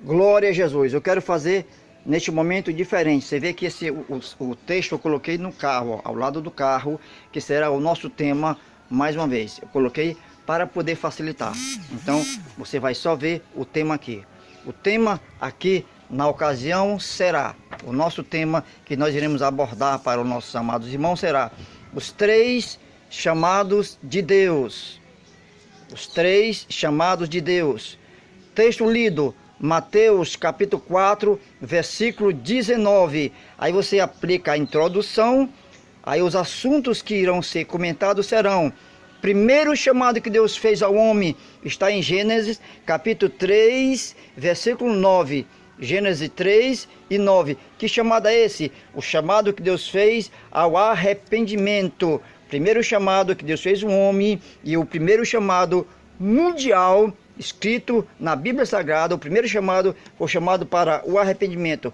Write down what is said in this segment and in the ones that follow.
Glória a Jesus. Eu quero fazer neste momento diferente. Você vê que o texto eu coloquei no carro, ó, ao lado do carro, que será o nosso tema mais uma vez. Eu coloquei para poder facilitar. Então, você vai só ver o tema aqui. O tema aqui, na ocasião, será, o nosso tema que nós iremos abordar para os nossos amados irmãos será os 3 chamados de Deus. Os 3 chamados de Deus. Texto lido, Mateus capítulo 4, versículo 19. Aí você aplica a introdução, aí os assuntos que irão ser comentados serão: primeiro chamado que Deus fez ao homem está em Gênesis capítulo 3, versículo 9. Gênesis 3 e 9. Que chamado é esse? O chamado que Deus fez ao arrependimento. Primeiro chamado que Deus fez ao homem e o primeiro chamado mundial escrito na Bíblia Sagrada. O primeiro chamado foi o chamado para o arrependimento.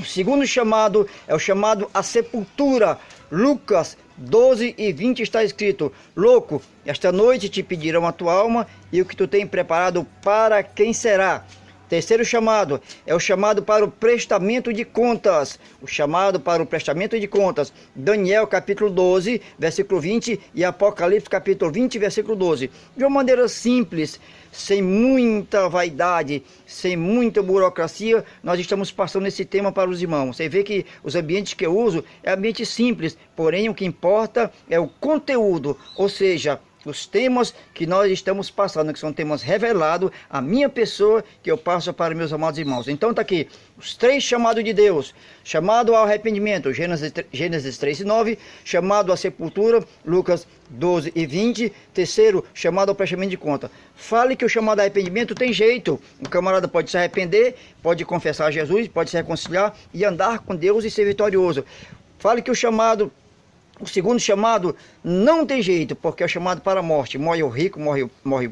O segundo chamado é o chamado à sepultura. Lucas 12 e 20 está escrito: louco, esta noite te pedirão a tua alma e o que tu tem preparado para quem será? Terceiro chamado é o chamado para o prestamento de contas. O chamado para o prestamento de contas. Daniel capítulo 12, versículo 20 e Apocalipse capítulo 20, versículo 12. De uma maneira simples, sem muita vaidade, sem muita burocracia, nós estamos passando esse tema para os irmãos. Você vê que os ambientes que eu uso é ambiente simples, porém o que importa é o conteúdo, ou seja, os temas que nós estamos passando, que são temas revelados à minha pessoa, que eu passo para meus amados irmãos. Então está aqui, os 3 chamados de Deus: chamado ao arrependimento, Gênesis 3 e 9, chamado à sepultura, Lucas 12 e 20, terceiro, chamado ao prestamento de conta. Fale que o chamado ao arrependimento tem jeito. O camarada pode se arrepender, pode confessar a Jesus, pode se reconciliar e andar com Deus e ser vitorioso. Fale que o segundo chamado não tem jeito, porque é o chamado para a morte. Morre o rico, morre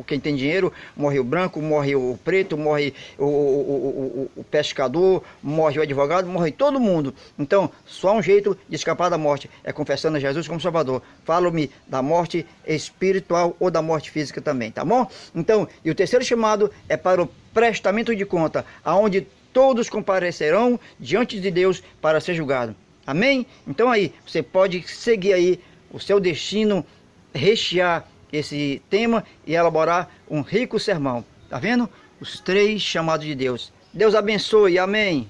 quem tem dinheiro, morre o branco, morre o preto, morre o pescador, morre o advogado, morre todo mundo. Então, só um jeito de escapar da morte é confessando a Jesus como Salvador. Fala-me da morte espiritual ou da morte física também, tá bom? Então, e o terceiro chamado é para o prestamento de conta, aonde todos comparecerão diante de Deus para ser julgado. Amém? Então aí, você pode seguir aí o seu destino, rechear esse tema e elaborar um rico sermão. Tá vendo? Os 3 chamados de Deus. Deus abençoe. Amém.